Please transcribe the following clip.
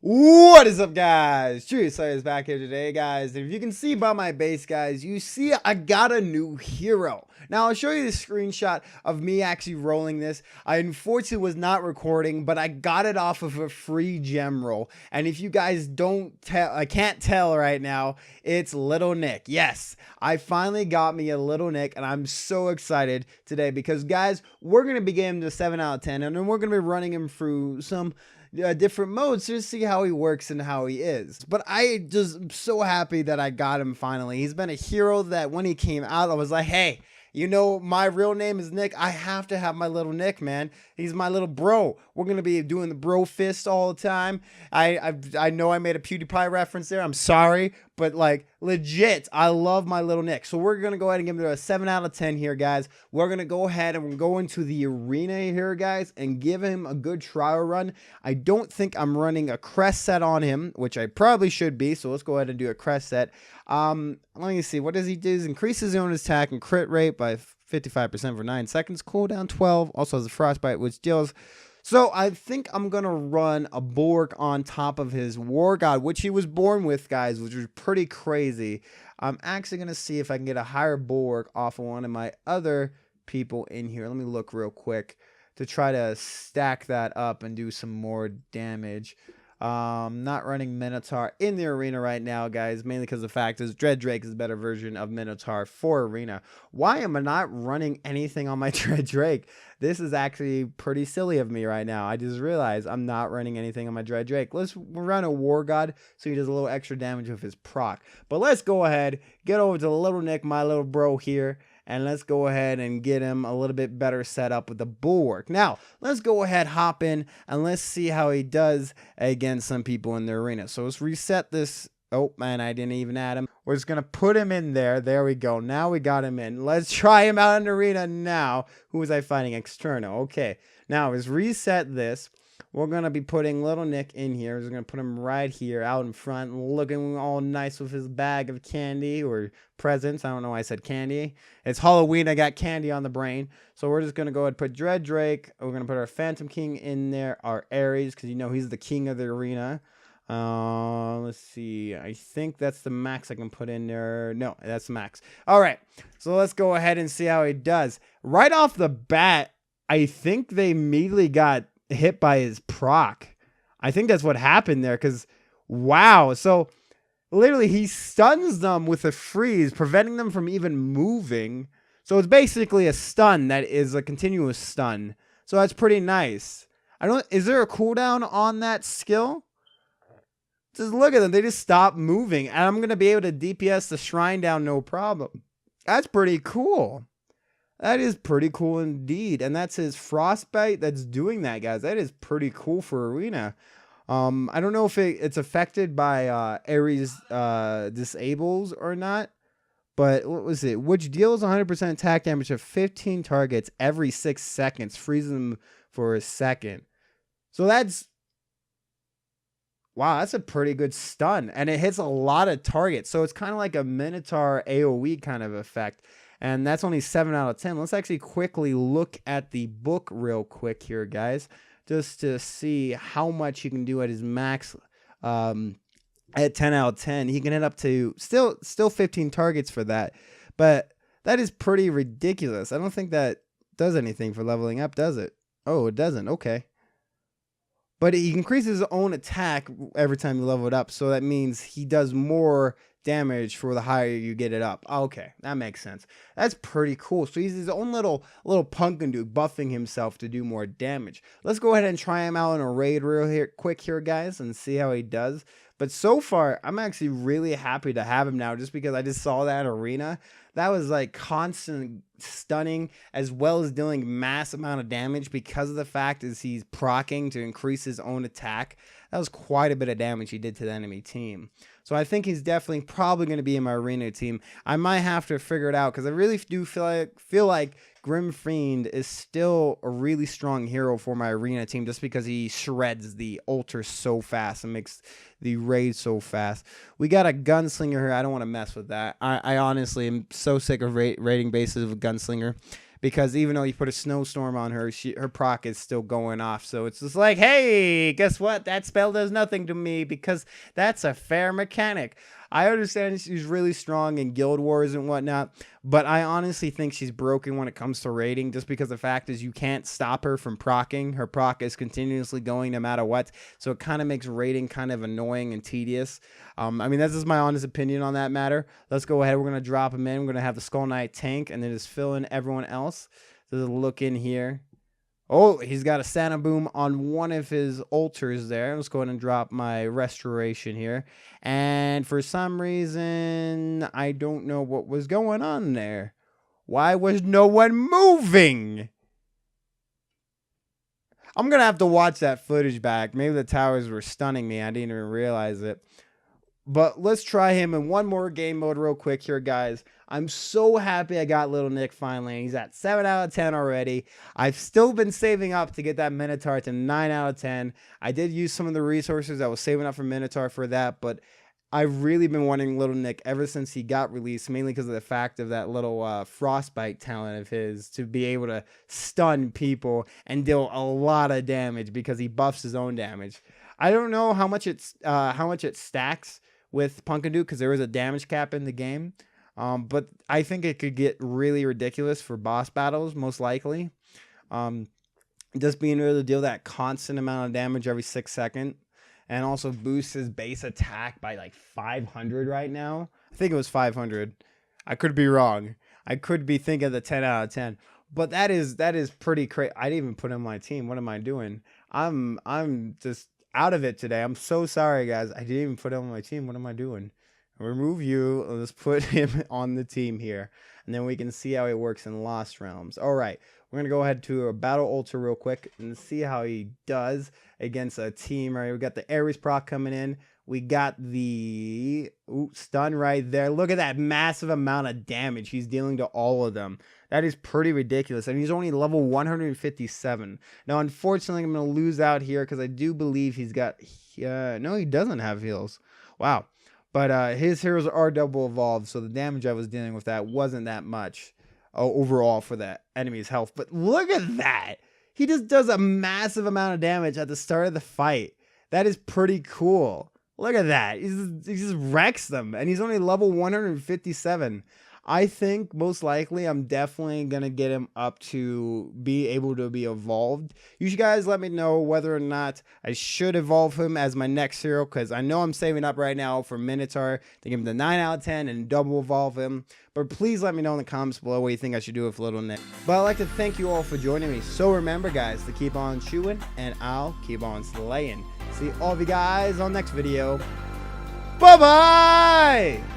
What is up, guys? ChewySlayer is back here today, guys. If you can see by my base, guys, you see I got a new hero. Now, I'll show you the screenshot of me actually rolling this. I unfortunately was not recording, but I got it off of a free gem roll. And if you guys can't tell right now, it's Little Nick. Yes, I finally got me a Little Nick, and I'm so excited today because, guys, we're going to be giving him the 7 out of 10, and then we're going to be running him through some different modes to see how he works and how he is. But I just am so happy that I got him finally. He's been a hero that when he came out, I was like, hey, you know, my real name is Nick. I have to have my little Nick, man. He's my little bro. We're going to be doing the bro fist all the time. I know I made a PewDiePie reference there. I'm sorry. But, like, legit, I love my little Nick. So we're going to go ahead and give it a 7 out of 10 here, guys. We're going to go ahead and we're going to the arena here, guys, and give him a good trial run. I don't think I'm running a crest set on him, which I probably should be. So let's go ahead and do a crest set. Let me see. What does he do? He increases his own attack and crit rate by 55% for 9 seconds. Cooldown 12. Also has a Frostbite, which deals... So I think I'm going to run a Borg on top of his War God, which he was born with, guys, which was pretty crazy. I'm actually going to see if I can get a higher Borg off of one of my other people in here. Let me look real quick to try to stack that up and do some more damage. Not running Minotaur in the arena right now, guys, mainly because the fact is Dread Drake is a better version of Minotaur for arena. Why am I not running anything on my Dread Drake? This is actually pretty silly of me right now. I just realized I'm not running anything on my Dread Drake. Let's run a War God so he does a little extra damage with his proc. But let's go ahead, get over to Little Nick, my little bro here, and let's go ahead and get him a little bit better set up with the bulwark. Now, let's go ahead, hop in, and let's see how he does against some people in the arena. So let's reset this. Oh, man, I didn't even add him. We're just going to put him in there. There we go. Now we got him in. Let's try him out in the arena now. Who was I fighting? External. Okay. Now, let's reset this. We're going to be putting Little Nick in here. We're going to put him right here out in front, looking all nice with his bag of candy or presents. I don't know why I said candy. It's Halloween. I got candy on the brain. So we're just going to go ahead and put Dread Drake. We're going to put our Phantom King in there, our Ares, because you know he's the king of the arena. Let's see. I think that's the max I can put in there. No, that's the max. All right. So let's go ahead and see how he does. Right off the bat, I think they immediately got hit by his proc. I think that's what happened there because, wow. So literally he stuns them with a freeze, preventing them from even moving. So it's basically a stun that is a continuous stun. So that's pretty nice. Is there a cooldown on that skill? Just look at them. They just stop moving. And I'm going to be able to DPS the shrine down no problem. That's pretty cool. That is pretty cool indeed. And that's his Frostbite that's doing that, guys. That is pretty cool for arena. I don't know if it's affected by Ares disables or not. But what was it? Which deals 100% attack damage to 15 targets every 6 seconds. Freezing them for a second. So that's... Wow, that's a pretty good stun. And it hits a lot of targets. So it's kind of like a Minotaur AoE kind of effect. And that's only 7 out of 10. Let's actually quickly look at the book real quick here, guys. Just to see how much he can do at his max at 10 out of 10. He can hit up to still 15 targets for that. But that is pretty ridiculous. I don't think that does anything for leveling up, does it? Oh, it doesn't. Okay. But he increases his own attack every time you level it up. So that means he does more damage for the higher you get it up. Okay, that makes sense. That's pretty cool. So he's his own little pumpkin dude, buffing himself to do more damage. Let's go ahead and try him out in a raid real quick here, guys, and see how he does. But so far, I'm actually really happy to have him now just because I just saw that arena. That was like constant stunning as well as dealing mass amount of damage because of the fact is he's proccing to increase his own attack. That was quite a bit of damage he did to the enemy team. So I think he's definitely probably going to be in my arena team. I might have to figure it out because I really do feel like Grim Fiend is still a really strong hero for my arena team just because he shreds the altar so fast and makes the raid so fast. We got a gunslinger here. I don't want to mess with that. I honestly am so sick of raiding bases of a gunslinger. Because even though you put a snowstorm on her, her proc is still going off. So it's just like, hey, guess what? That spell does nothing to me because that's a fair mechanic. I understand she's really strong in guild wars and whatnot, but I honestly think she's broken when it comes to raiding just because the fact is you can't stop her from proccing. Her proc is continuously going no matter what, so it kind of makes raiding kind of annoying and tedious. I mean, that's just my honest opinion on that matter. Let's go ahead. We're going to drop him in. We're going to have the Skull Knight tank and then just fill in everyone else. So just look in here. Oh, he's got a Santa Boom on one of his altars there. Let's go ahead and drop my restoration here. And for some reason, I don't know what was going on there. Why was no one moving? I'm going to have to watch that footage back. Maybe the towers were stunning me. I didn't even realize it. But let's try him in one more game mode real quick here, guys. I'm so happy I got Little Nick finally. He's at 7 out of 10 already. I've still been saving up to get that Minotaur to 9 out of 10. I did use some of the resources I was saving up for Minotaur for that, but I've really been wanting Little Nick ever since he got released, mainly because of the fact of that little Frostbite talent of his to be able to stun people and deal a lot of damage because he buffs his own damage. I don't know how much it stacks with Pumpkin Duke because there is a damage cap in the game. But I think it could get really ridiculous for boss battles, most likely. Just being able to deal that constant amount of damage every 6 seconds. And also boost his base attack by like 500 right now. I think it was 500. I could be wrong. I could be thinking the 10 out of 10. But that is pretty crazy. I didn't even put him on my team. What am I doing? I'm just out of it today. I'm so sorry, guys. I didn't even put him on my team. What am I doing? Remove you. Let's put him on the team here. And then we can see how he works in Lost Realms. All right. We're going to go ahead to a battle altar real quick and see how he does against a team. Right, we got the Ares proc coming in. We got the stun right there. Look at that massive amount of damage he's dealing to all of them. That is pretty ridiculous. And he's only level 157. Now, unfortunately, I'm going to lose out here because I do believe he's got... no, he doesn't have heals. Wow. But his heroes are double evolved, so the damage I was dealing with that wasn't that much overall for the enemy's health. But look at that. He just does a massive amount of damage at the start of the fight. That is pretty cool. Look at that. He just wrecks them. And he's only level 157. I think most likely I'm definitely going to get him up to be able to be evolved. You guys let me know whether or not I should evolve him as my next hero, because I know I'm saving up right now for Minotaur to give him the 9 out of 10 and double evolve him. But please let me know in the comments below what you think I should do with Little Nick. But I'd like to thank you all for joining me. So remember, guys, to keep on chewing and I'll keep on slaying. See all of you guys on the next video. Bye-bye!